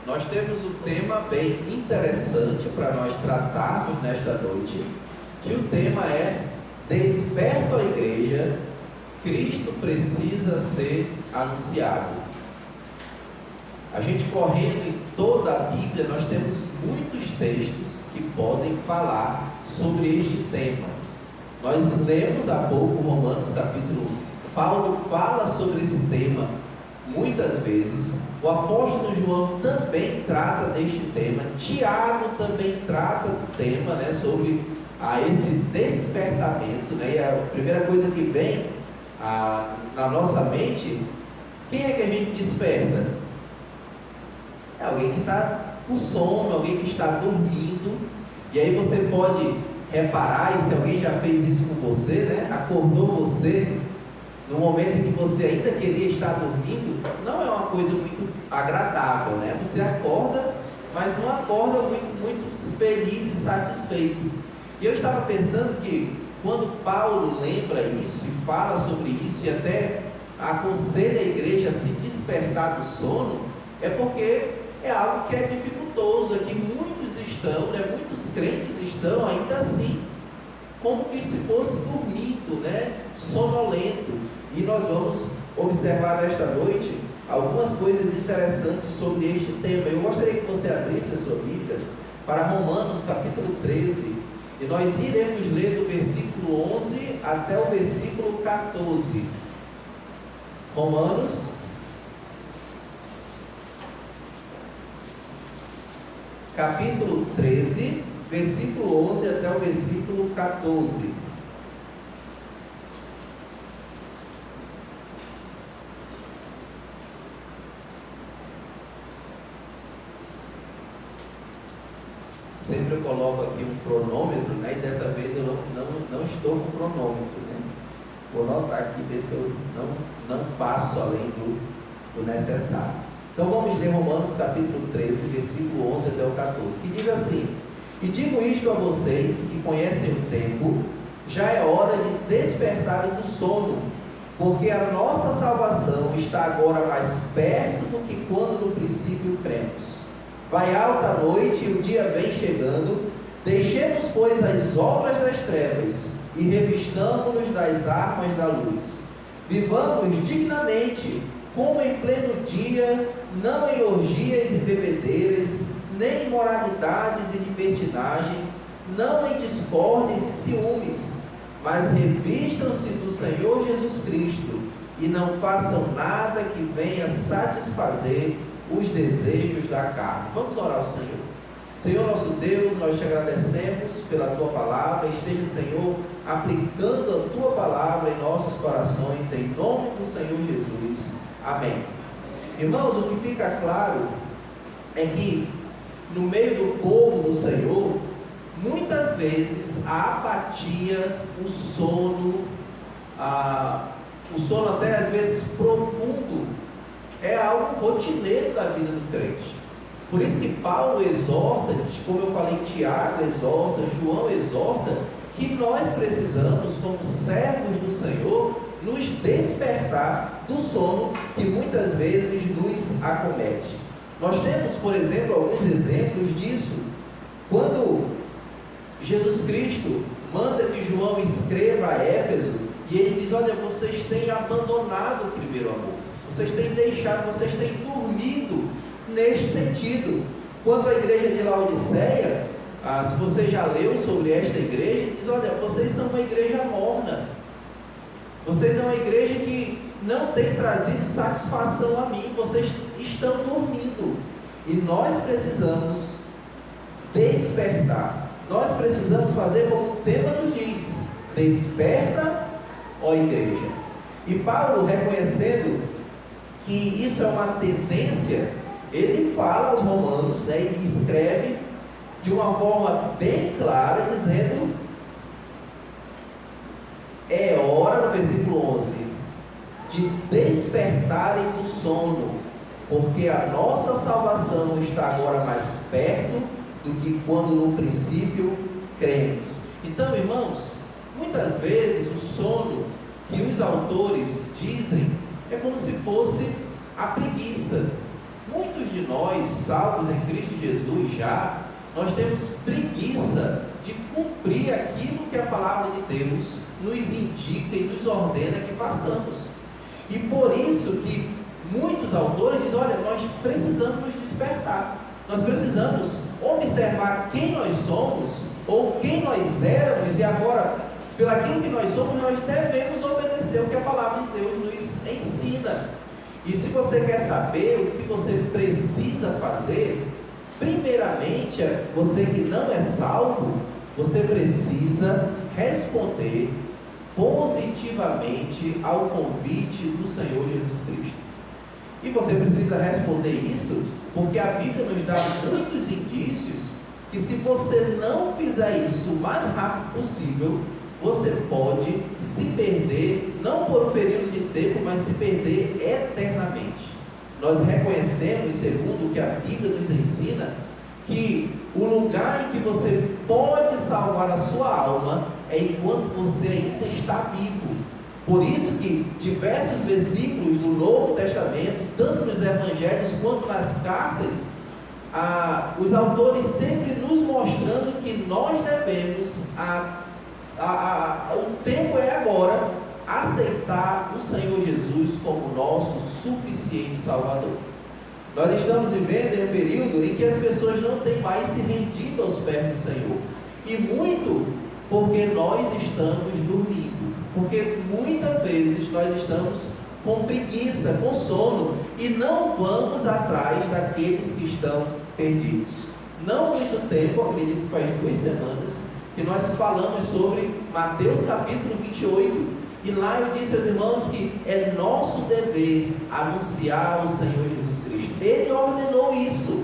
nós temos um tema bem interessante para nós tratarmos nesta noite, que o tema é: desperta a igreja, Cristo precisa ser anunciado. A gente correndo em toda a Bíblia, nós temos muitos textos que podem falar sobre este tema. Nós lemos há pouco Romanos capítulo 1. Paulo fala sobre esse tema muitas vezes. O apóstolo João também trata deste tema. Tiago também trata do tema, sobre esse despertamento, E a primeira coisa que vem na nossa mente: quem é que a gente desperta? É alguém que está com sono, alguém que está dormindo. E aí você pode reparar, e se alguém já fez isso com você, acordou você no momento em que você ainda queria estar dormindo, não é uma coisa muito agradável, Você acorda, mas não acorda muito feliz e satisfeito. E eu estava pensando que quando Paulo lembra isso e fala sobre isso e até aconselha a igreja a se despertar do sono, é porque é algo que é dificultoso, é que muitos estão, muitos crentes estão ainda assim, como que se fosse dormindo, sonolento. E nós vamos observar nesta noite algumas coisas interessantes sobre este tema. Eu gostaria que você abrisse a sua Bíblia para Romanos capítulo 13, e nós iremos ler do versículo 11 até o versículo 14. Romanos capítulo 13, versículo 11 até o versículo 14. Sempre eu coloco aqui um cronômetro, e dessa vez eu não estou com cronômetro, Vou notar aqui, ver se eu não passo além do necessário. Então vamos ler Romanos capítulo 13, versículo 11 até o 14, que diz assim: e digo isto a vocês que conhecem o tempo, já é hora de despertarem do sono, porque a nossa salvação está agora mais perto do que quando no princípio cremos. Vai alta a noite e o dia vem chegando. Deixemos, pois, as obras das trevas e revistamo-nos das armas da luz. Vivamos dignamente, como em pleno dia, não em orgias e bebedeiras, nem em imoralidades e libertinagem, não em discórdias e ciúmes, mas revistam-se do Senhor Jesus Cristo e não façam nada que venha satisfazer os desejos da carne. Vamos orar ao Senhor. Senhor nosso Deus, nós te agradecemos pela tua palavra. Esteja, Senhor, aplicando a tua palavra em nossos corações, em nome do Senhor Jesus. Amém. Irmãos, o que fica claro é que no meio do povo do Senhor, muitas vezes a apatia, o sono até às vezes profundo, é algo rotineiro da vida do crente. Por isso que Paulo exorta, como eu falei, Tiago exorta, João exorta, que nós precisamos, como servos do Senhor, nos despertar do sono que muitas vezes nos acomete. Nós temos, por exemplo, alguns exemplos disso. Quando Jesus Cristo manda que João escreva a Éfeso, e ele diz: olha, vocês têm abandonado o primeiro amor, vocês têm deixado, vocês têm dormido neste sentido. Quanto à igreja de Laodiceia, se você já leu sobre esta igreja, ele diz: olha, vocês são uma igreja morna, vocês são uma igreja que não tem trazido satisfação a mim, vocês estão dormindo. E nós precisamos despertar, nós precisamos fazer como o tema nos diz: desperta, ó igreja. E Paulo, reconhecendo que isso é uma tendência, ele fala aos romanos, e escreve de uma forma bem clara, dizendo: é hora, no versículo 11, de despertarem do sono, porque a nossa salvação está agora mais perto do que quando no princípio cremos. Então, irmãos, muitas vezes o sono que os autores dizem é como se fosse a preguiça. Muitos de de nós, salvos em Cristo Jesus já, nós temos preguiça de cumprir aquilo que a palavra de Deus nos indica e nos ordena que façamos. E por isso que muitos autores dizem, olha, nós precisamos nos despertar, nós precisamos observar quem nós somos, ou quem nós éramos, e agora, pelaquilo que nós somos, nós devemos obedecer o que a palavra de Deus nos ensina. E se você quer saber o que você precisa fazer, primeiramente, você que não é salvo, você precisa responder positivamente ao convite do Senhor Jesus Cristo. E você precisa responder isso porque a Bíblia nos dá muitos indícios que se você não fizer isso o mais rápido possível, você pode se perder, não por um período de tempo, mas se perder eternamente. Nós reconhecemos, segundo o que a Bíblia nos ensina, que o lugar em que você pode salvar a sua alma é enquanto você ainda está vivo. Por isso que diversos versículos do Novo Testamento, tanto nos Evangelhos quanto nas cartas, os autores sempre nos mostrando que nós devemos, o tempo é agora, aceitar o Senhor Jesus como nosso suficiente Salvador. Nós estamos vivendo em um período em que as pessoas não têm mais se rendido aos pés do Senhor, e muito porque nós estamos dormindo, porque muitas vezes nós estamos com preguiça, com sono, e não vamos atrás daqueles que estão perdidos. Não muito tempo, acredito que faz 2 semanas, que nós falamos sobre Mateus capítulo 28, e lá eu disse aos irmãos que é nosso dever anunciar o Senhor Jesus Cristo. Ele ordenou isso.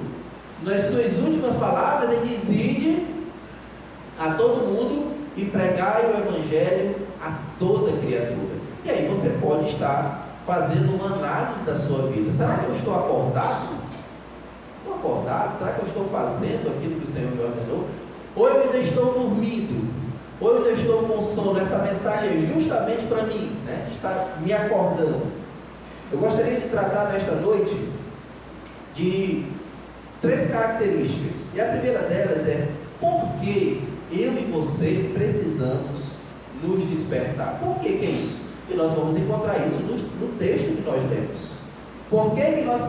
Nas suas últimas palavras, ele diz: ide a todo mundo e pregai o Evangelho a toda criatura. E aí você pode estar fazendo uma análise da sua vida. Será que eu estou acordado? Estou acordado? Será que eu estou fazendo aquilo que o Senhor me ordenou? Ou eu ainda estou dormindo? Ou eu ainda estou com sono? Essa mensagem é justamente para mim, né? Está me acordando. Eu gostaria de tratar nesta noite de 3 características. E a primeira delas é: por que eu e você precisamos nos despertar? Por que é isso? E nós vamos encontrar isso no texto que nós lemos. Por que nós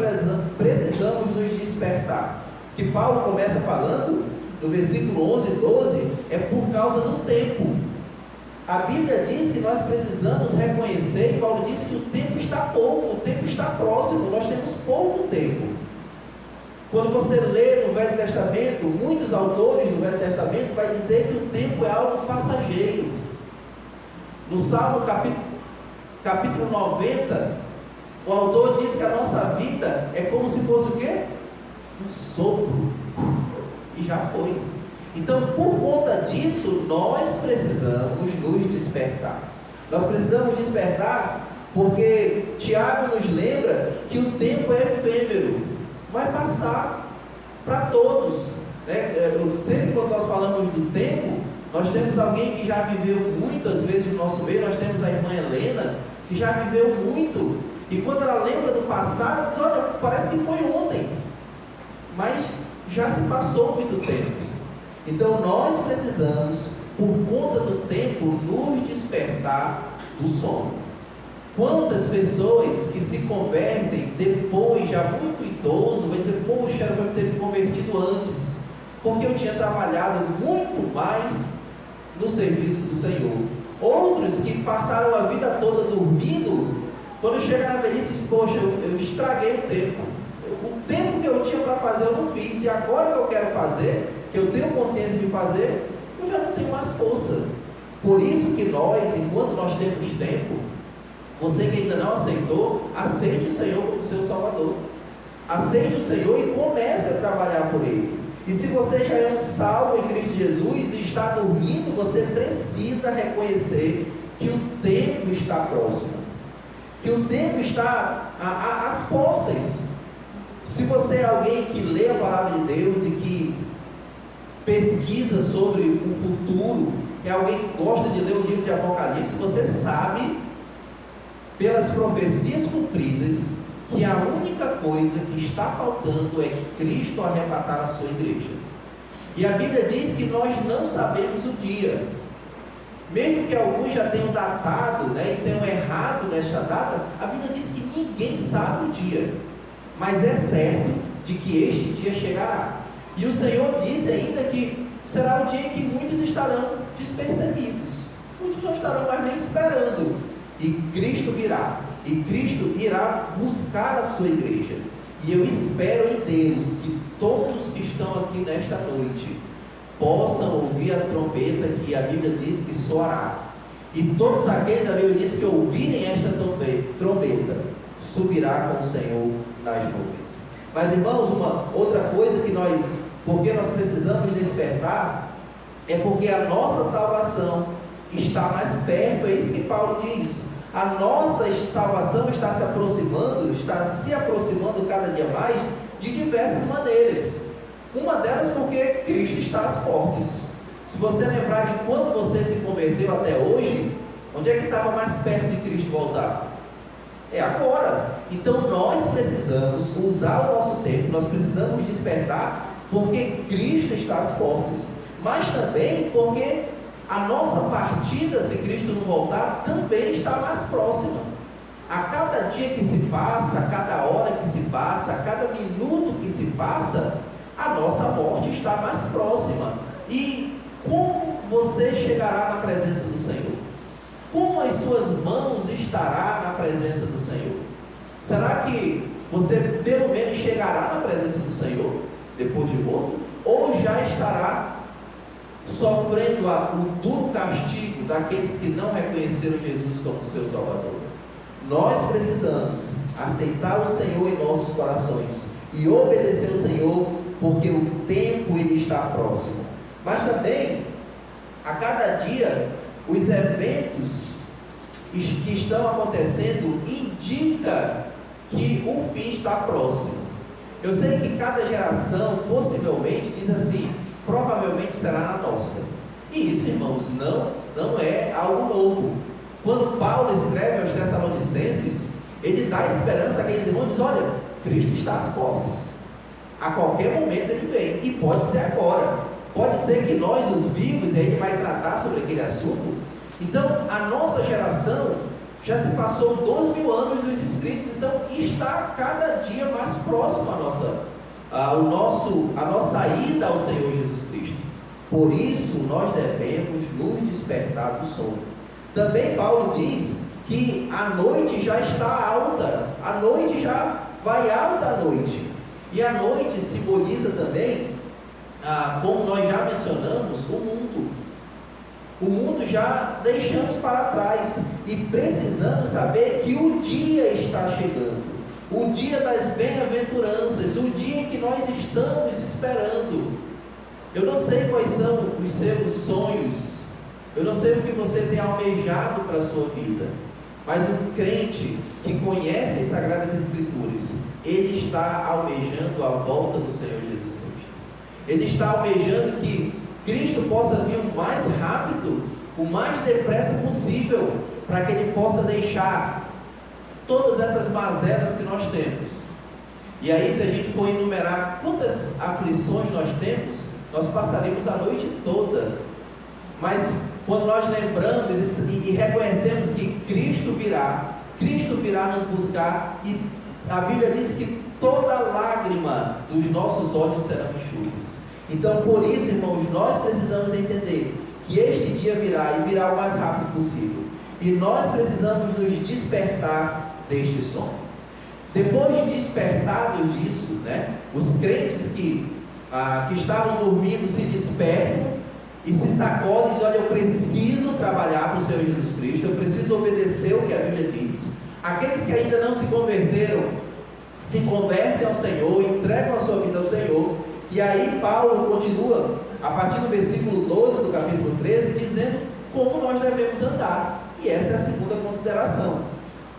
precisamos nos despertar? Que Paulo começa falando no versículo 11 e 12, é por causa do tempo. A Bíblia diz que nós precisamos reconhecer, e Paulo diz que o tempo está pouco, o tempo está próximo, nós temos pouco tempo. Quando você lê no Velho Testamento, muitos autores do Velho Testamento vai dizer que o tempo é algo passageiro. No Salmo capítulo 90, o autor diz que a nossa vida é como se fosse o quê? Um sopro, e já foi. Então, por conta disso, nós precisamos nos despertar. Nós precisamos despertar porque Tiago nos lembra que o tempo é efêmero, vai passar para todos, né? Sempre quando nós falamos do tempo, nós temos alguém que já viveu muitas vezes no nosso meio. Nós temos a irmã Helena, que já viveu muito, e quando ela lembra do passado, diz: olha, parece que foi ontem, mas já se passou muito tempo. Então nós precisamos, por conta do tempo, nos despertar do sono. Quantas pessoas que se convertem depois, já muito idoso, vai dizer: poxa, era para eu ter me convertido antes, porque eu tinha trabalhado muito mais no serviço do Senhor. Outros que passaram a vida toda dormindo, quando chega na velhice, diz: poxa, eu estraguei o tempo. O tempo que eu tinha para fazer eu não fiz, e agora que eu quero fazer, que eu tenho consciência de fazer, eu já não tenho mais força. Por isso que nós, enquanto nós temos tempo, você que ainda não aceitou, aceite o Senhor como seu Salvador. Aceite o Senhor e comece a trabalhar por Ele. E se você já é um salvo em Cristo Jesus e está dormindo, você precisa reconhecer que o tempo está próximo, que o tempo está às portas. Se você é alguém que lê a palavra de Deus e que pesquisa sobre o futuro, é alguém que gosta de ler o livro de Apocalipse, você sabe, pelas profecias cumpridas, que a única única coisa que está faltando é Cristo arrebatar a sua igreja. E a Bíblia diz que nós não sabemos o dia. Mesmo que alguns já tenham datado, né, e tenham errado nesta data, a Bíblia diz que ninguém sabe o dia. Mas é certo de que este dia chegará. E o Senhor disse ainda que será o dia em que muitos estarão despercebidos. Muitos não estarão mais nem esperando. E Cristo virá. E Cristo irá buscar a sua igreja. E eu espero em Deus que todos que estão aqui nesta noite possam ouvir a trombeta que a Bíblia diz que soará. E todos aqueles, a Bíblia diz, que ouvirem esta trombeta, subirá com o Senhor nas nuvens. Mas, irmãos, uma outra coisa que porque nós precisamos despertar, é porque a nossa salvação está mais perto. É isso que Paulo diz. A nossa salvação está se aproximando cada dia mais de diversas maneiras. Uma delas porque Cristo está às portas. Se você lembrar de quando você se converteu até hoje, onde é que estava mais perto de Cristo voltar? É agora. Então nós precisamos usar o nosso tempo, nós precisamos despertar, porque Cristo está às portas. Mas também porque a nossa partida, se Cristo não voltar, também está mais próxima. A cada dia que se passa, a cada hora que se passa, a cada minuto que se passa, a nossa morte está mais próxima. E como você chegará na presença do Senhor? Como as suas mãos estará na presença do Senhor? Será que você pelo menos chegará na presença do Senhor depois de morto? Ou já estará sofrendo o duro castigo daqueles que não reconheceram Jesus como seu Salvador? Nós precisamos aceitar o Senhor em nossos corações e obedecer ao Senhor, porque o tempo ele está próximo. Mas também, a cada dia, os eventos que estão acontecendo indicam que o fim está próximo. Eu sei que cada geração possivelmente diz assim: provavelmente será na nossa. E isso, irmãos, não é algo novo. Quando Paulo escreve aos Tessalonicenses, ele dá esperança àqueles irmãos, diz: olha, Cristo está às portas, a qualquer momento ele vem, e pode ser agora, pode ser que nós, os vivos, e aí ele vai tratar sobre aquele assunto. Então, a nossa geração já se passou 12.000 anos dos escritos, então está cada dia mais próximo a nossa ida ao Senhor Jesus Cristo. Por isso, nós devemos nos despertar do sono. Também Paulo diz que a noite já está alta, a noite já vai alta a noite. E a noite simboliza também, como nós já mencionamos, o mundo. O mundo já deixamos para trás e precisamos saber que o dia está chegando. O dia das bem-aventuranças, o dia que nós estamos esperando. Eu não sei quais são os seus sonhos, eu não sei o que você tem almejado para a sua vida, mas o crente que conhece as Sagradas Escrituras, ele está almejando a volta do Senhor Jesus Cristo. Ele está almejando que Cristo possa vir o mais rápido, o mais depressa possível, para que Ele possa deixar todas essas mazelas que nós temos. E aí, se a gente for enumerar quantas aflições nós temos, nós passaremos a noite toda. Mas quando nós lembramos e reconhecemos que Cristo virá nos buscar, e a Bíblia diz que toda lágrima dos nossos olhos serão enxutas. Então, por isso, irmãos, nós precisamos entender que este dia virá, e virá o mais rápido possível. E nós precisamos nos despertar deste sono. Depois de despertados disso, né, os crentes que estavam dormindo se despertam e se sacodem e dizem: olha, eu preciso trabalhar para o Senhor Jesus Cristo, eu preciso obedecer o que a Bíblia diz. Aqueles que ainda não se converteram, se convertem ao Senhor, entregam a sua vida ao Senhor. E aí Paulo continua, a partir do versículo 12 do capítulo 13, dizendo como nós devemos andar. E essa é a segunda consideração: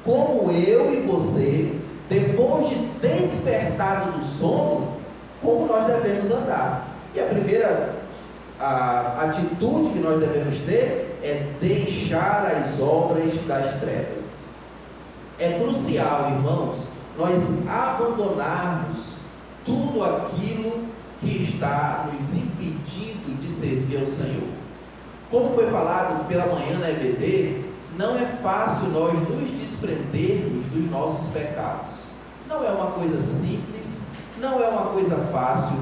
como eu e você, depois de despertado do sono, como nós devemos andar. E a primeira atitude que nós devemos ter é deixar as obras das trevas. É crucial, irmãos, nós abandonarmos tudo aquilo que está nos impedindo de servir ao Senhor. Como foi falado pela manhã na EBD, não é fácil nós nos desprendermos dos nossos pecados. Não é uma coisa simples, não é uma coisa fácil.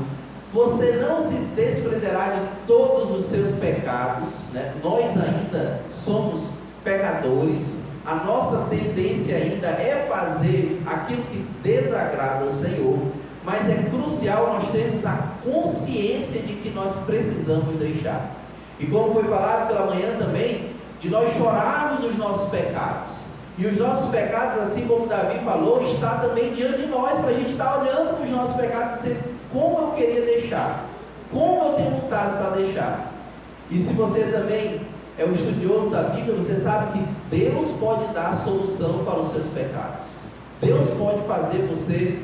Você não se desprenderá de todos os seus pecados, né? Nós ainda somos pecadores, a nossa tendência ainda é fazer aquilo que desagrada ao Senhor, mas é crucial nós termos a consciência de que nós precisamos deixar. E como foi falado pela manhã também, de nós chorarmos os nossos pecados. E os nossos pecados, assim como Davi falou, está também diante de nós, para a gente estar olhando para os nossos pecados e dizer, como eu queria deixar, como eu tenho lutado para deixar. E se você também é um estudioso da Bíblia, você sabe que Deus pode dar a solução para os seus pecados. Deus pode fazer você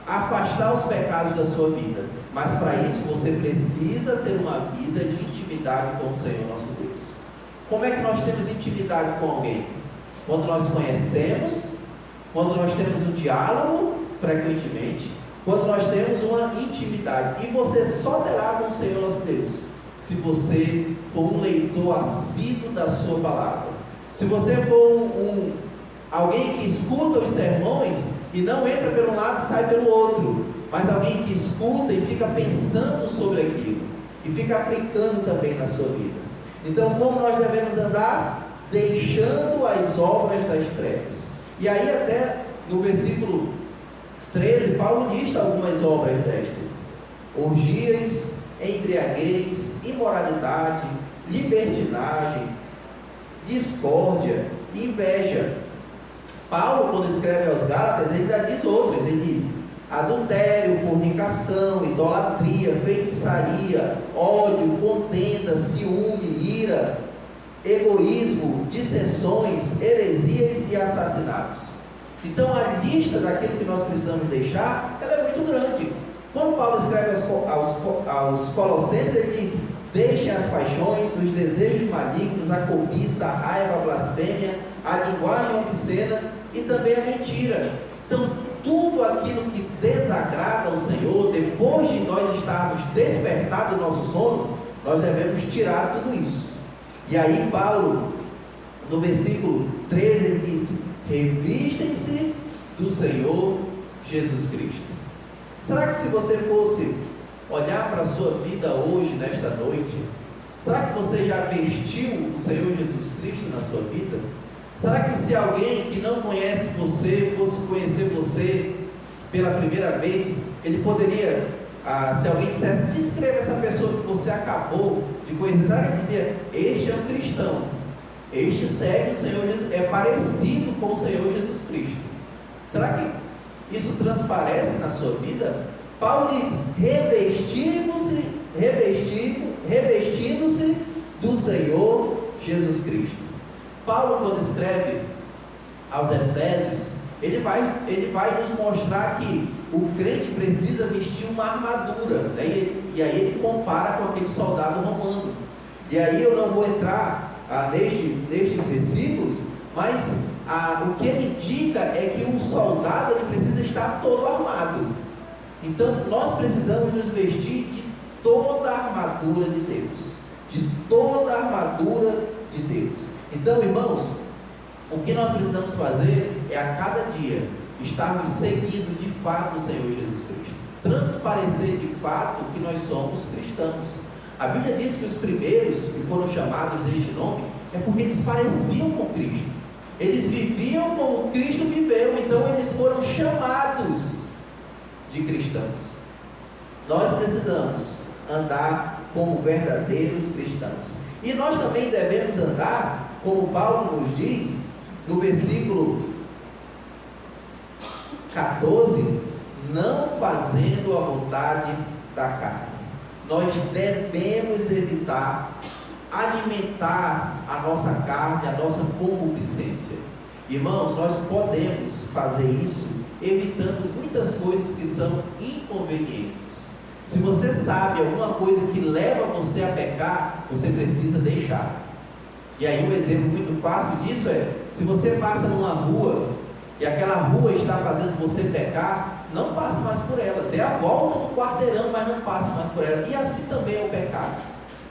afastar os pecados da sua vida, mas para isso você precisa ter uma vida de intimidade com o Senhor nosso Deus. Como é que nós temos intimidade com alguém? Quando nós conhecemos, quando nós temos um diálogo frequentemente, quando nós temos uma intimidade. E você só terá com o Senhor nosso Deus se você for um leitor assíduo da sua palavra. Se você for alguém que escuta os sermões e não entra pelo lado e sai pelo outro, mas alguém que escuta e fica pensando sobre aquilo e fica aplicando também na sua vida. Então, como nós devemos andar? Deixando as obras das trevas. E aí até no versículo 13, Paulo lista algumas obras destas: orgias, embriaguez, imoralidade, libertinagem, discórdia, inveja. Paulo, quando escreve aos Gálatas, ele ainda diz outras. Ele diz adultério, fornicação, idolatria, feitiçaria, ódio, contenda, ciúme, ira, egoísmo, dissensões, heresias e assassinatos. Então a lista daquilo que nós precisamos deixar, ela é muito grande. Quando Paulo escreve aos Colossenses, ele diz: deixem as paixões, os desejos malignos, a cobiça, a raiva, a blasfêmia, a linguagem obscena e também a mentira. Então tudo aquilo que desagrada ao Senhor, depois de nós estarmos despertados do nosso sono, nós devemos tirar tudo isso. E aí Paulo, no versículo 13, ele diz: revistem-se do Senhor Jesus Cristo. Será que se você fosse olhar para a sua vida hoje, nesta noite, será que você já vestiu o Senhor Jesus Cristo na sua vida? Será que se alguém que não conhece você, fosse conhecer você pela primeira vez, ele poderia, se alguém dissesse, descreva essa pessoa que você acabou de conhecer, será que ele dizia, este é um cristão, este segue o Senhor Jesus, é parecido com o Senhor Jesus Cristo? Será que isso transparece na sua vida? Paulo diz, revestindo-se do Senhor Jesus Cristo. Paulo, quando escreve aos Efésios, ele vai nos mostrar que o crente precisa vestir uma armadura, né? E aí ele compara com aquele soldado romano. E aí eu não vou entrar nestes versículos, mas o que ele indica é que um soldado ele precisa estar todo armado. Então nós precisamos nos vestir de toda a armadura de Deus, de toda a armadura de Deus. Então, irmãos, o que nós precisamos fazer é a cada dia estarmos seguindo de fato o Senhor Jesus Cristo, transparecer de fato que nós somos cristãos. A Bíblia diz que os primeiros que foram chamados deste nome é porque eles pareciam com Cristo, eles viviam como Cristo viveu, então eles foram chamados de cristãos. Nós precisamos andar como verdadeiros cristãos, e nós também devemos andar como Paulo nos diz no versículo 14, não fazendo a vontade da carne. Nós devemos evitar alimentar a nossa carne, a nossa concupiscência. Irmãos, nós podemos fazer isso evitando muitas coisas que são inconvenientes. Se você sabe alguma coisa que leva você a pecar, você precisa deixar. E aí um exemplo muito fácil disso é, se você passa numa rua e aquela rua está fazendo você pecar, não passe mais por ela. Dê a volta no quarteirão, mas não passe mais por ela. E assim também é o pecado.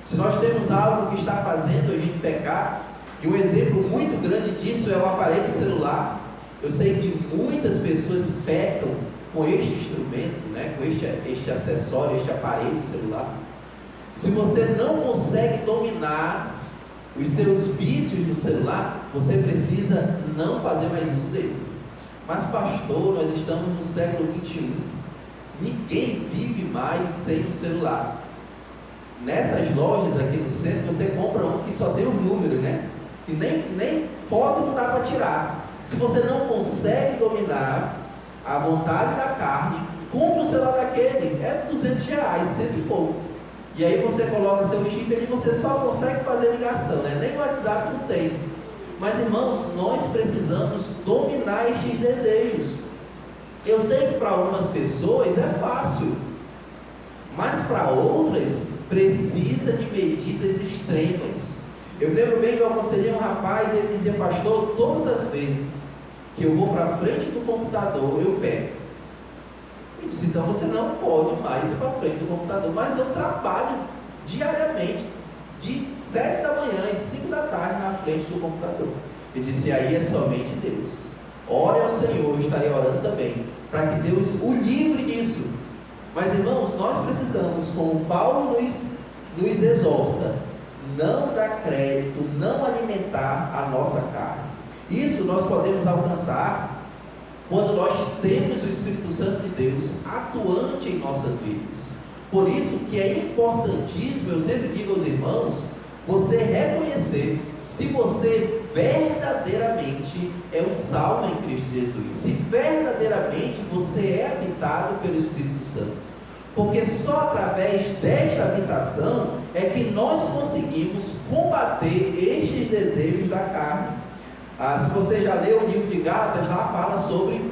Se nós temos algo que está fazendo a gente pecar, e um exemplo muito grande disso é o aparelho celular. Eu sei que muitas pessoas pecam com este instrumento, né? Com este acessório, este aparelho celular. Se você não consegue dominar os seus vícios no celular, você precisa não fazer mais uso dele. Mas pastor, nós estamos no século 21, ninguém vive mais sem o celular. Nessas lojas aqui no centro, você compra um que só tem o número, né? E nem foto não dá para tirar. Se você não consegue dominar a vontade da carne, compre um celular daquele, é R$200, cento e pouco. E aí você coloca seu chip e você só consegue fazer ligação, né? Nem o WhatsApp não tem. Mas irmãos, nós precisamos dominar estes desejos. Eu sei que para algumas pessoas é fácil, mas para outras precisa de medidas extremas. Eu lembro bem que eu aconselhei um rapaz e ele dizia: pastor, todas as vezes que eu vou para a frente do computador, eu peco. Eu disse: então você não pode mais ir para frente do computador. Mas eu trabalho diariamente, de 7 da manhã e 5 da tarde na frente do computador. Ele disse: aí é somente Deus. Ore ao Senhor, eu estarei orando também, para que Deus o livre disso. Mas irmãos, nós precisamos, como Paulo nos exorta, não dar crédito, não alimentar a nossa carne. Isso nós podemos alcançar quando nós temos o Espírito Santo de Deus atuante em nossas vidas. Por isso que é importantíssimo, eu sempre digo aos irmãos, você reconhecer se você verdadeiramente é um salvo em Cristo Jesus, se verdadeiramente você é habitado pelo Espírito Santo. Porque só através desta habitação é que nós conseguimos combater estes desejos da carne. Se você já leu o livro de Gálatas, lá fala sobre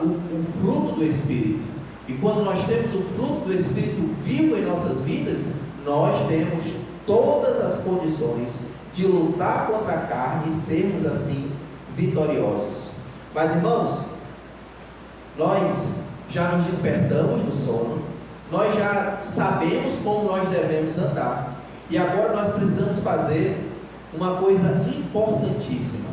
o fruto do Espírito. E quando nós temos o fruto do Espírito vivo em nossas vidas, nós temos todas as condições de lutar contra a carne e sermos assim vitoriosos. Mas irmãos, nós já nos despertamos do sono, nós já sabemos como nós devemos andar, e agora nós precisamos fazer uma coisa importantíssima,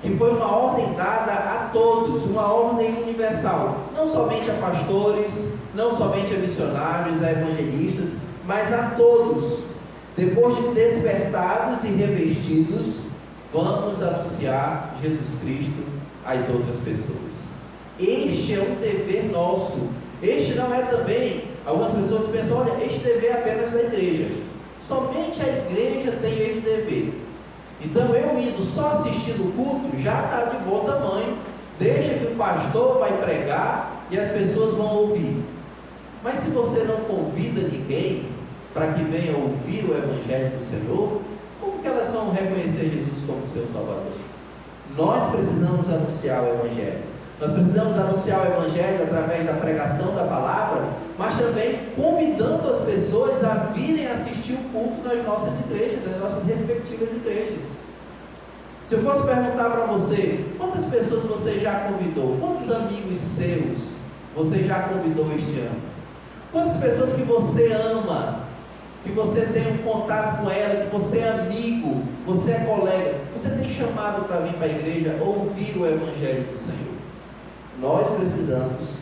que foi uma ordem dada a todos, uma ordem universal, não somente a pastores, não somente a missionários, a evangelistas, mas a todos. Depois de despertados e revestidos, vamos anunciar Jesus Cristo às outras pessoas. Este é um dever nosso. Este não é também, algumas pessoas pensam: olha, este dever é apenas da igreja. Somente a igreja tem este dever. Então eu indo só assistindo o culto, já está de bom tamanho. Deixa que o pastor vai pregar e as pessoas vão ouvir. Mas se você não convida ninguém para que venha ouvir o Evangelho do Senhor, como que elas vão reconhecer Jesus como seu Salvador? Nós precisamos anunciar o Evangelho. Nós precisamos anunciar o Evangelho através da pregação da palavra, mas também convidando as pessoas a virem assistir o culto nas nossas igrejas, nas nossas respectivas igrejas. Se eu fosse perguntar para você, quantas pessoas você já convidou? Quantos amigos seus você já convidou este ano? Quantas pessoas que você ama, que você tem um contato com ela, que você é amigo, você é colega, você tem chamado para vir para a igreja ouvir o Evangelho do Senhor? Nós precisamos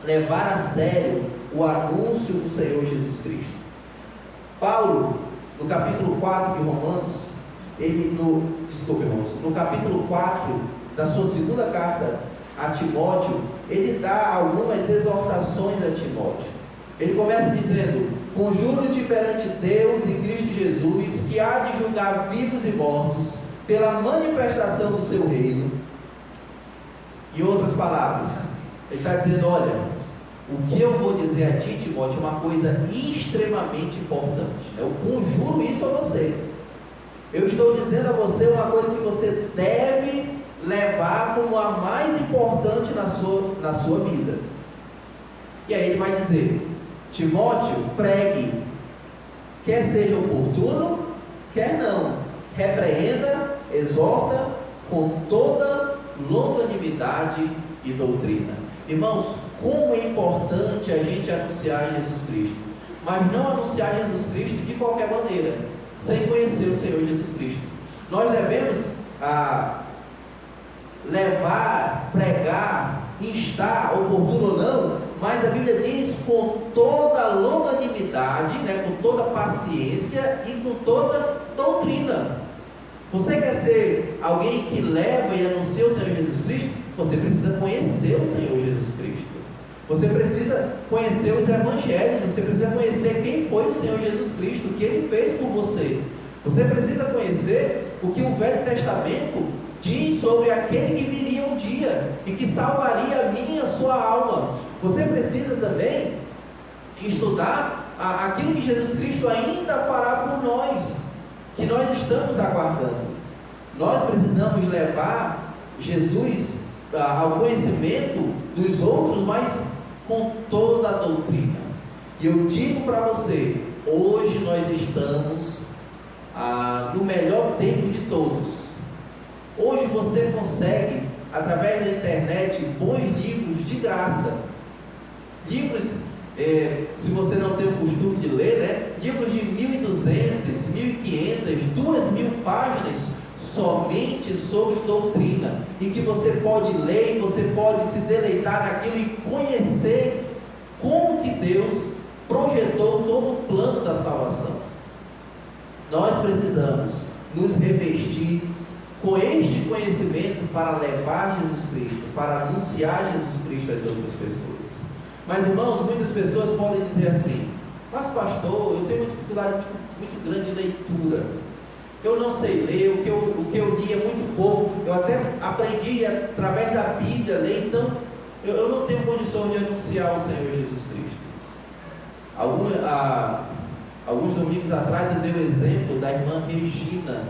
levar a sério o anúncio do Senhor Jesus Cristo. Paulo, no capítulo 4 de Romanos, no capítulo 4 da sua segunda carta a Timóteo, ele dá algumas exortações a Timóteo. Ele começa dizendo: conjuro-te perante Deus e Cristo Jesus, que há de julgar vivos e mortos pela manifestação do seu reino. Em outras palavras, ele está dizendo: olha, o que eu vou dizer a ti, Timóteo, é uma coisa extremamente importante. Eu conjuro isso a você. Eu estou dizendo a você uma coisa que você deve levar como a mais importante na sua vida. E aí ele vai dizer: Timóteo, pregue, quer seja oportuno, quer não, repreenda, exorta com toda longanimidade e doutrina. Irmãos, como é importante a gente anunciar Jesus Cristo, mas não anunciar Jesus Cristo de qualquer maneira, sem conhecer o Senhor Jesus Cristo. Nós devemos levar, pregar, instar, oportuno ou não, mas a Bíblia diz com toda longanimidade, com toda paciência e com toda doutrina. Você quer ser alguém que leva e anuncia o Senhor Jesus Cristo? Você precisa conhecer o Senhor Jesus Cristo. Você precisa conhecer os evangelhos, você precisa conhecer quem foi o Senhor Jesus Cristo, o que Ele fez por você. Você precisa conhecer o que o Velho Testamento diz sobre aquele que viria um dia e que salvaria a minha e a sua alma. Você precisa também estudar aquilo que Jesus Cristo ainda fará por nós, que nós estamos aguardando. Nós precisamos levar Jesus ao conhecimento dos outros, mas com toda a doutrina. E eu digo para você, hoje nós estamos no melhor tempo de todos. Hoje você consegue, através da internet, bons livros de graça. Livros, se você não tem o costume de ler, livros de 1.200, 1.500, 2.000 páginas, somente sobre doutrina, e que você pode ler, você pode se deleitar naquilo e conhecer como que Deus projetou todo o plano da salvação. Nós precisamos nos revestir com este conhecimento para levar Jesus Cristo, para anunciar Jesus Cristo às outras pessoas. Mas, irmãos, muitas pessoas podem dizer assim: mas pastor, eu tenho uma dificuldade muito grande de leitura, eu não sei ler, o que eu li é muito pouco, eu até aprendi através da Bíblia a ler, então eu não tenho condição de anunciar o Senhor Jesus Cristo. Alguns domingos atrás eu dei o exemplo da irmã Regina,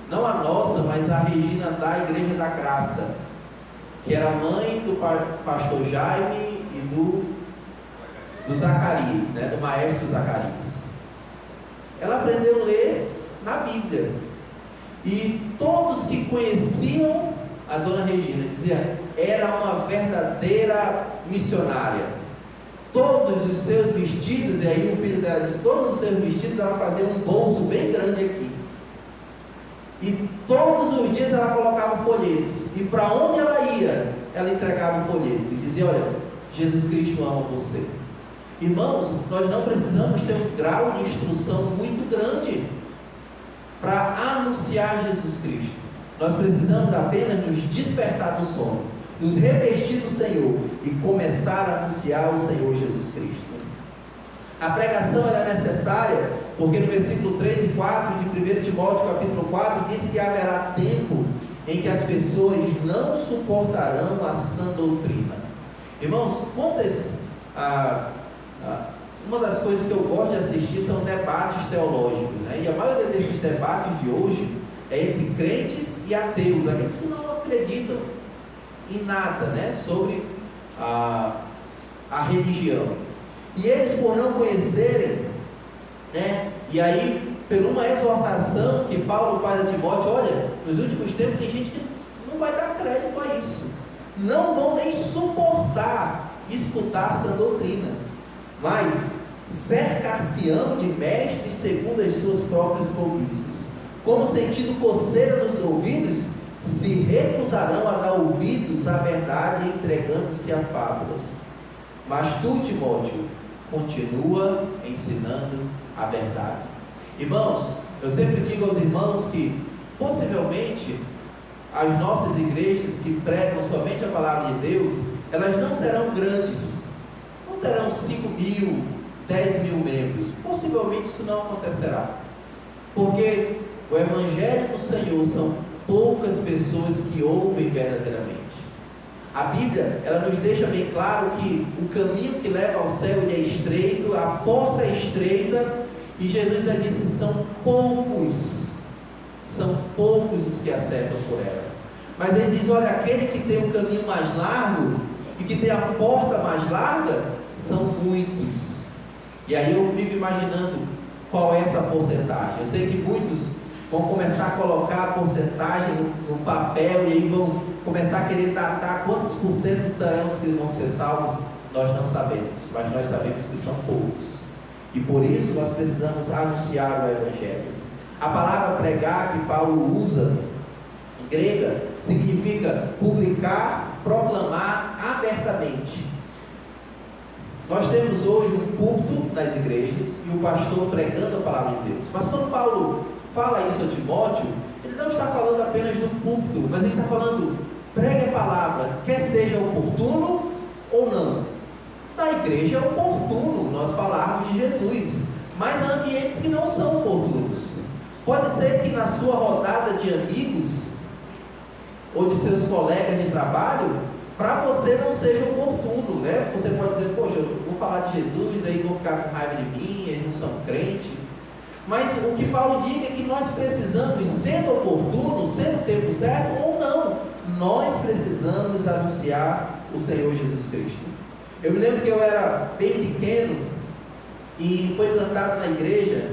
não a nossa, mas a Regina da Igreja da Graça, que era mãe do pastor Jaime e do Zacarias, do maestro Zacarias. Ela aprendeu a ler na Bíblia, e todos que conheciam a dona Regina diziam: era uma verdadeira missionária. Todos os seus vestidos, e aí o filho dela disse, todos os seus vestidos ela fazia um bolso bem grande aqui, e todos os dias ela colocava folhetos, e para onde ela ia, ela entregava o folheto e dizia: olha, Jesus Cristo ama você. Irmãos, nós não precisamos ter um grau de instrução muito grande para anunciar Jesus Cristo. Nós precisamos apenas nos despertar do sono, nos revestir do Senhor e começar a anunciar o Senhor Jesus Cristo. A pregação era necessária porque no versículo 3 e 4 de 1 Timóteo capítulo 4 diz que haverá tempo em que as pessoas não suportarão a sã doutrina. Irmãos, uma das coisas que eu gosto de assistir são debates teológicos, e a maioria desses debates de hoje é entre crentes e ateus, aqueles que não acreditam em nada, sobre a religião, e eles, por não conhecerem, e aí, por uma exortação que Paulo faz a Timóteo: olha, nos últimos tempos tem gente que não vai dar crédito a isso, não vão nem suportar escutar essa doutrina, mas cercar-se-ão de mestres segundo as suas próprias cobiças, como sentindo coceira nos ouvidos, se recusarão a dar ouvidos à verdade, entregando-se a fábulas. Mas tu, Timóteo, continua ensinando a verdade. Irmãos, eu sempre digo aos irmãos que possivelmente as nossas igrejas que pregam somente a palavra de Deus, elas não serão grandes, não terão 5.000, 10.000 membros, possivelmente isso não acontecerá, porque o Evangelho do Senhor são poucas pessoas que ouvem verdadeiramente. A Bíblia, ela nos deixa bem claro que o caminho que leva ao céu é estreito, a porta é estreita, e Jesus já disse: são poucos os que acertam por ela. Mas ele diz: olha, aquele que tem um caminho mais largo e que tem a porta mais larga, são muitos. E aí eu fico imaginando qual é essa porcentagem. Eu sei que muitos vão começar a colocar a porcentagem no papel, e aí vão começar a querer datar quantos por cento serão os que vão ser salvos, nós não sabemos, mas nós sabemos que são poucos. E por isso nós precisamos anunciar o Evangelho. A palavra pregar que Paulo usa, em grega, significa publicar, proclamar abertamente. Nós temos hoje um púlpito nas igrejas e o pastor pregando a palavra de Deus. Mas quando Paulo fala isso a Timóteo, ele não está falando apenas do púlpito, mas ele está falando, pregue a palavra, quer seja oportuno ou não. Na igreja é oportuno nós falarmos de Jesus, mas há ambientes que não são oportunos. Pode ser que na sua rodada de amigos ou de seus colegas de trabalho, para você não seja oportuno, né? Você pode dizer, poxa, eu vou falar de Jesus, aí vão ficar com raiva de mim, eles não são crentes. Mas o que Paulo diz é que nós precisamos, sendo oportuno, sendo o tempo certo ou não, nós precisamos anunciar o Senhor Jesus Cristo. Eu me lembro que eu era bem pequeno e foi plantado na igreja,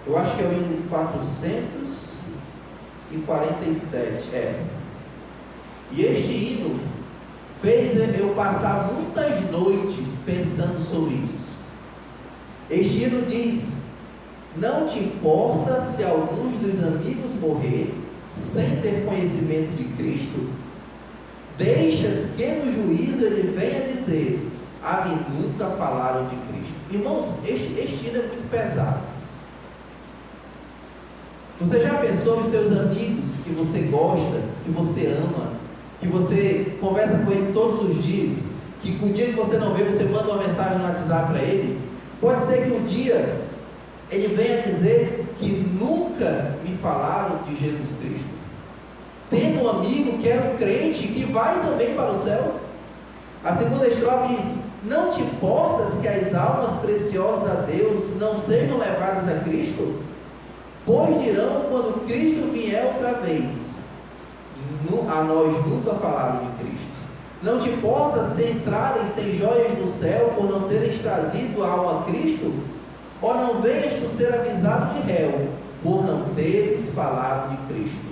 eu acho que é o hino 447, E este hino fez eu passar muitas noites pensando sobre isso. Este hino diz: não te importa se alguns dos amigos morrer sem ter conhecimento de Cristo? Deixas que no juízo ele venha dizer: a mim nunca falaram de Cristo. Irmãos, este hino é muito pesado. Você já pensou em seus amigos que você gosta, que você ama, que você conversa com ele todos os dias, que o dia que você não vê, você manda uma mensagem no WhatsApp para ele? Pode ser que um dia ele venha dizer que nunca me falaram de Jesus Cristo, tendo um amigo que é um crente, que vai também para o céu. A segunda estrofe diz: não te importas que as almas preciosas a Deus não sejam levadas a Cristo? Pois dirão, quando Cristo vier outra vez, a nós nunca falaram de Cristo. Não te importa se entrarem sem joias no céu por não teres trazido a alma a Cristo? Ou não venhas tu ser avisado de réu por não teres falado de Cristo?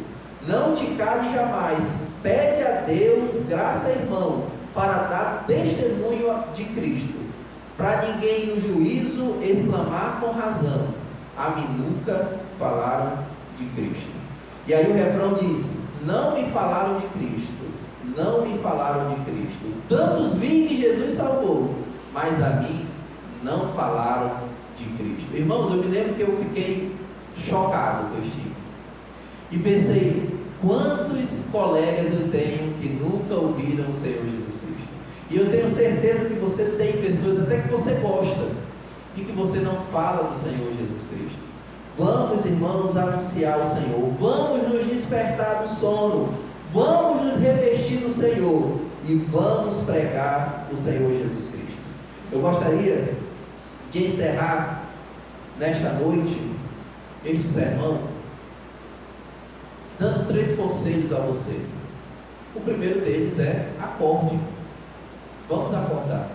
Não te cales jamais, pede a Deus graça, irmão, para dar testemunho de Cristo, para ninguém no juízo exclamar com razão: a mim nunca falaram de Cristo. E aí o refrão diz: não me falaram de Cristo, não me falaram de Cristo. Tantos vi que Jesus salvou, mas a mim não falaram de Cristo. Irmãos, eu me lembro que eu fiquei chocado com este hino. E pensei, quantos colegas eu tenho que nunca ouviram o Senhor Jesus Cristo? E eu tenho certeza que você tem pessoas até que você gosta e que você não fala do Senhor Jesus Cristo. Vamos, irmãos, anunciar o Senhor. Vamos nos despertar do sono. Vamos nos revestir do Senhor. E vamos pregar o Senhor Jesus Cristo. Eu gostaria de encerrar nesta noite este sermão dando 3 conselhos a você. O primeiro deles é: acorde. Vamos acordar.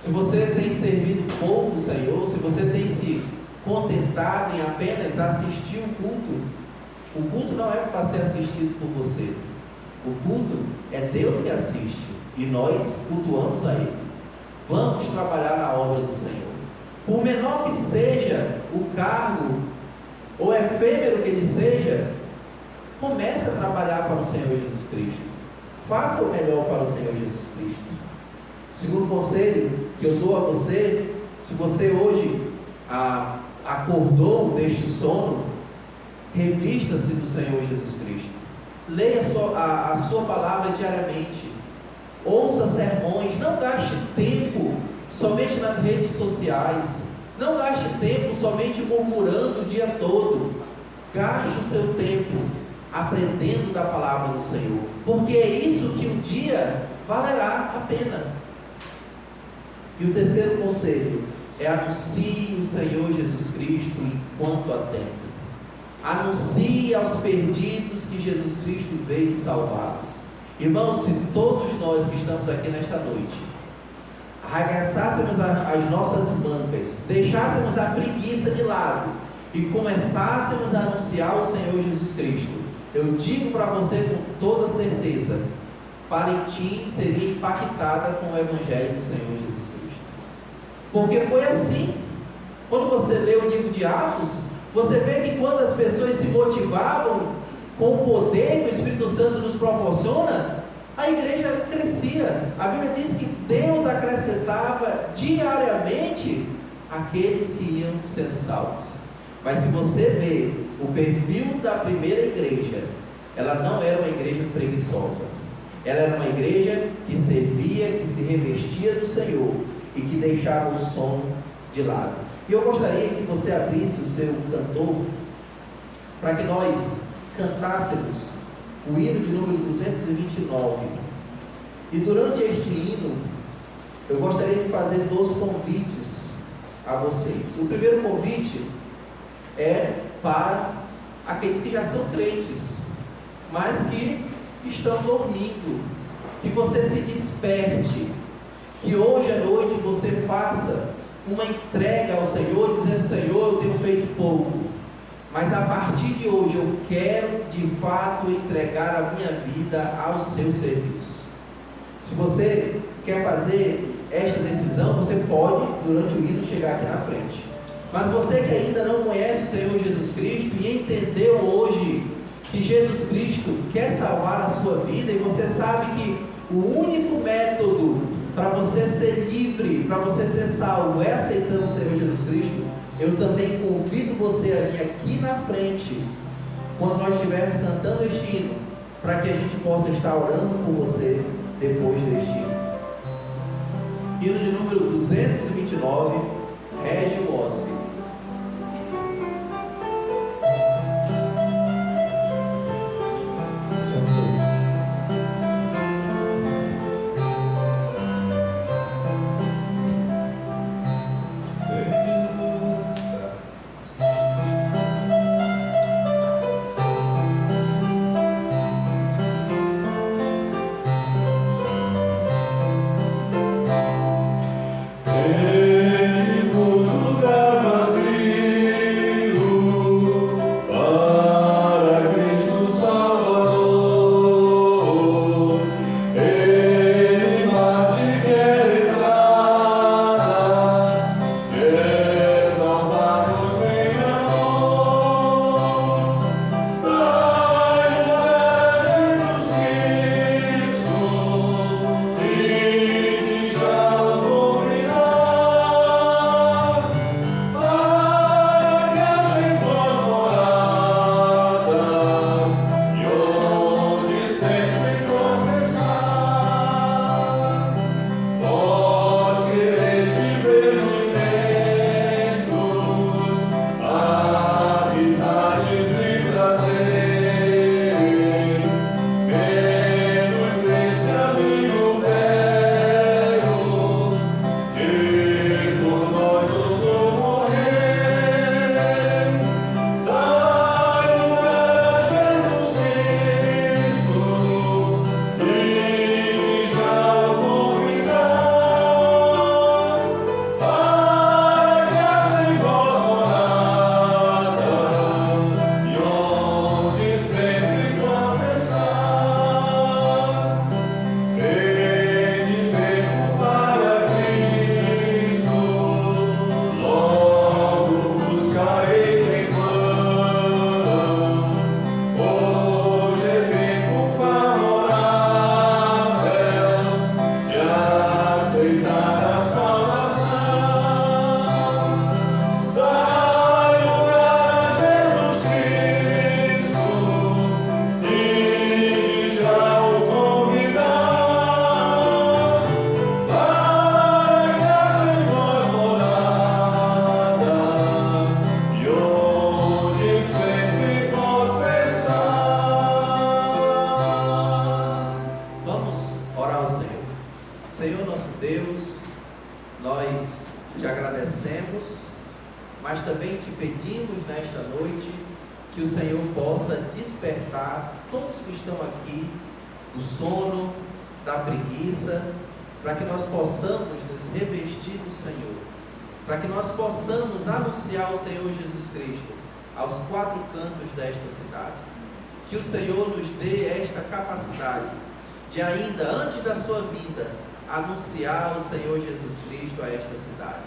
Se você tem servido pouco o Senhor, se você tem se contentado em apenas assistir o culto não é para ser assistido por você. O culto é Deus que assiste e nós cultuamos a Ele. Vamos trabalhar na obra do Senhor. Por menor que seja o cargo ou efêmero que ele seja, comece a trabalhar para o Senhor Jesus Cristo. Faça o melhor para o Senhor Jesus Cristo. Segundo conselho que eu dou a você: se você hoje acordou deste sono, revista-se do Senhor Jesus Cristo. Leia a sua palavra diariamente. Ouça sermões. Não gaste tempo somente nas redes sociais. Não gaste tempo somente murmurando o dia todo. Gaste o seu tempo aprendendo da palavra do Senhor, porque é isso que um dia valerá a pena. E o terceiro conselho é: anuncie o Senhor Jesus Cristo enquanto há tempo. Anuncie aos perdidos que Jesus Cristo veio salvá-los. Irmãos, se todos nós que estamos aqui nesta noite arregaçássemos as nossas mangas, deixássemos a preguiça de lado e começássemos a anunciar o Senhor Jesus Cristo, eu digo para você com toda certeza, Parintins seria impactada com o Evangelho do Senhor Jesus Cristo. Porque foi assim. Quando você lê o livro de Atos, você vê que quando as pessoas se motivavam com o poder que o Espírito Santo nos proporciona, a igreja crescia. A Bíblia diz que Deus acrescentava diariamente aqueles que iam sendo salvos. Mas se você vê o perfil da primeira igreja, ela não era uma igreja preguiçosa. Ela era uma igreja que servia, que se revestia do Senhor e que deixava o sono de lado. E eu gostaria que você abrisse o seu cantor para que nós cantássemos o hino de número 229. E durante este hino, eu gostaria de fazer 2 convites a vocês. O primeiro convite é para aqueles que já são crentes, mas que estão dormindo, que você se desperte, que hoje à noite você faça uma entrega ao Senhor, dizendo: Senhor, eu tenho feito pouco, mas a partir de hoje eu quero de fato entregar a minha vida ao seu serviço. Se você quer fazer esta decisão, você pode, durante o hino, chegar aqui na frente. Mas você que ainda não conhece o Senhor Jesus Cristo e entendeu hoje que Jesus Cristo quer salvar a sua vida, e você sabe que o único método para você ser livre, para você ser salvo, é aceitando o Senhor Jesus Cristo, eu também convido você a vir aqui na frente, quando nós estivermos cantando este hino, para que a gente possa estar orando por você depois deste hino. Hino de número 229, Régio Osby. Que o Senhor possa despertar todos que estão aqui do sono, da preguiça, para que nós possamos nos revestir do Senhor, para que nós possamos anunciar o Senhor Jesus Cristo aos 4 cantos desta cidade. Que o Senhor nos dê esta capacidade de ainda antes da sua vida anunciar o Senhor Jesus Cristo a esta cidade.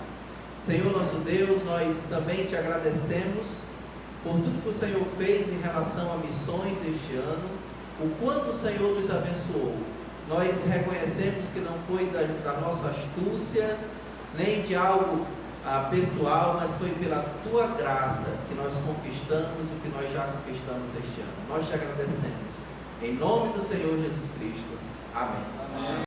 Senhor nosso Deus, nós também te agradecemos por tudo que o Senhor fez em relação a missões este ano, o quanto o Senhor nos abençoou. Nós reconhecemos que não foi da nossa astúcia, nem de algo pessoal, mas foi pela tua graça que nós conquistamos o que nós já conquistamos este ano. Nós te agradecemos. Em nome do Senhor Jesus Cristo. Amém. Amém.